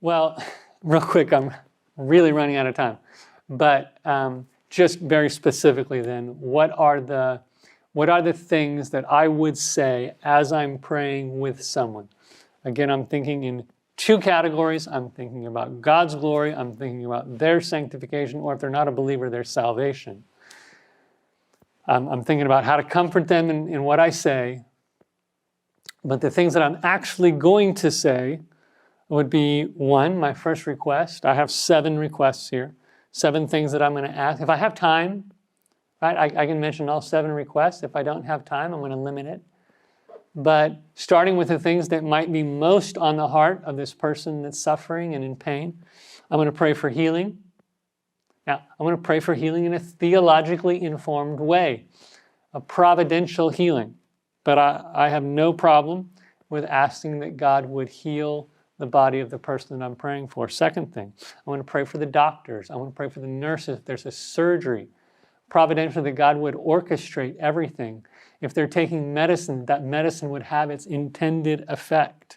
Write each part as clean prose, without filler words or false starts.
Well, real quick, I'm really running out of time. But just very specifically then, what are the things that I would say as I'm praying with someone? Again, I'm thinking in two categories. I'm thinking about God's glory. I'm thinking about their sanctification, or if they're not a believer, their salvation. I'm thinking about how to comfort them in what I say. But the things that I'm actually going to say would be, one, my first request. I have 7 requests here, 7 things that I'm going to ask. If I have time, right, I can mention all 7 requests. If I don't have time, I'm going to limit it. But starting with the things that might be most on the heart of this person that's suffering and in pain, I'm going to pray for healing. Now, I'm going to pray for healing in a theologically informed way, a providential healing. But I have no problem with asking that God would heal the body of the person that I'm praying for. Second thing, I want to pray for the doctors. I want to pray for the nurses. If there's a surgery, providentially that God would orchestrate everything. If they're taking medicine, that medicine would have its intended effect,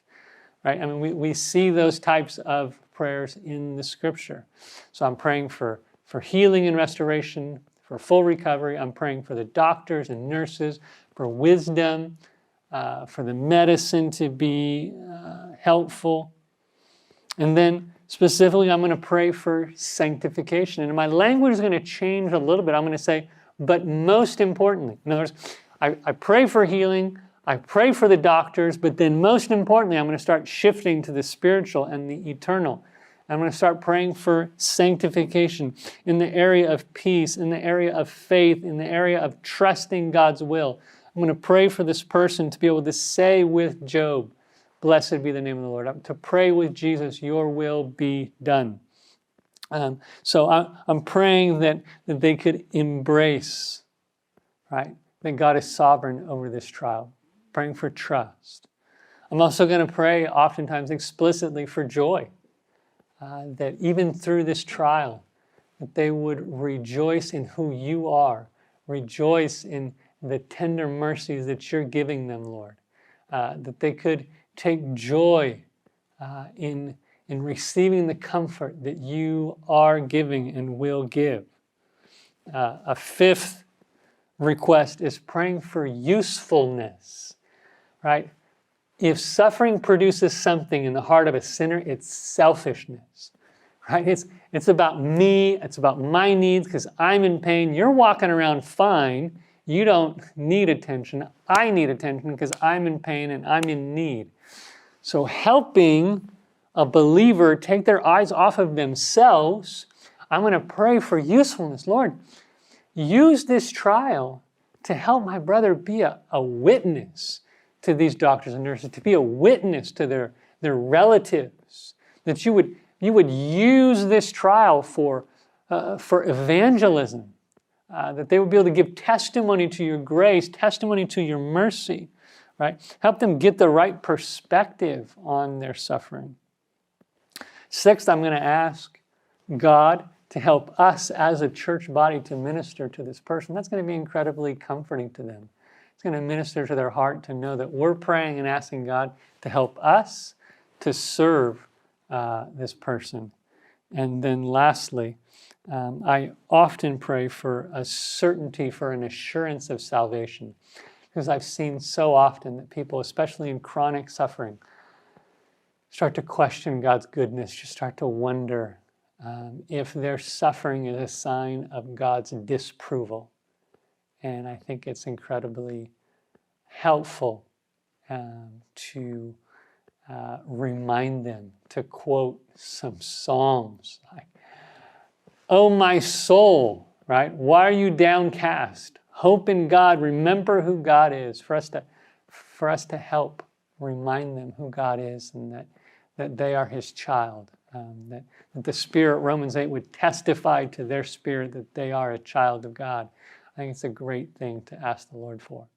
right? I mean, we see those types of prayers in the scripture. So I'm praying for healing and restoration, for full recovery. I'm praying for the doctors and nurses, for wisdom, for the medicine to be helpful. And then specifically, I'm going to pray for sanctification. And my language is going to change a little bit. I'm going to say, but most importantly, in other words, I pray for healing, I pray for the doctors, but then most importantly, I'm going to start shifting to the spiritual and the eternal. I'm going to start praying for sanctification in the area of peace, in the area of faith, in the area of trusting God's will. I'm going to pray for this person to be able to say with Job, blessed be the name of the Lord. To pray with Jesus, your will be done. So I'm praying that they could embrace, right, that God is sovereign over this trial. Praying for trust. I'm also going to pray oftentimes explicitly for joy. That even through this trial, that they would rejoice in who you are. Rejoice in the tender mercies that you're giving them, Lord. That they could take joy in receiving the comfort that you are giving and will give. A fifth request is praying for usefulness, right? If suffering produces something in the heart of a sinner, it's selfishness, right? It's about me, it's about my needs because I'm in pain. You're walking around fine. You don't need attention. I need attention because I'm in pain and I'm in need. So helping a believer take their eyes off of themselves, I'm going to pray for usefulness. Lord, use this trial to help my brother be a witness to these doctors and nurses, to be a witness to their relatives, that you would use this trial for evangelism, that they would be able to give testimony to your grace, testimony to your mercy, right? Help them get the right perspective on their suffering. Sixth, I'm going to ask God to help us as a church body to minister to this person. That's going to be incredibly comforting to them. It's going to minister to their heart to know that we're praying and asking God to help us to serve this person. And then lastly, I often pray for a certainty, for an assurance of salvation. Because I've seen so often that people, especially in chronic suffering, start to question God's goodness, just start to wonder if their suffering is a sign of God's disapproval. And I think it's incredibly helpful to remind them, to quote some Psalms like, "Oh, my soul, right? Why are you downcast? Hope in God. Remember who God is." For us to help remind them who God is and that they are His child. That the Spirit, Romans 8, would testify to their spirit that they are a child of God. I think it's a great thing to ask the Lord for.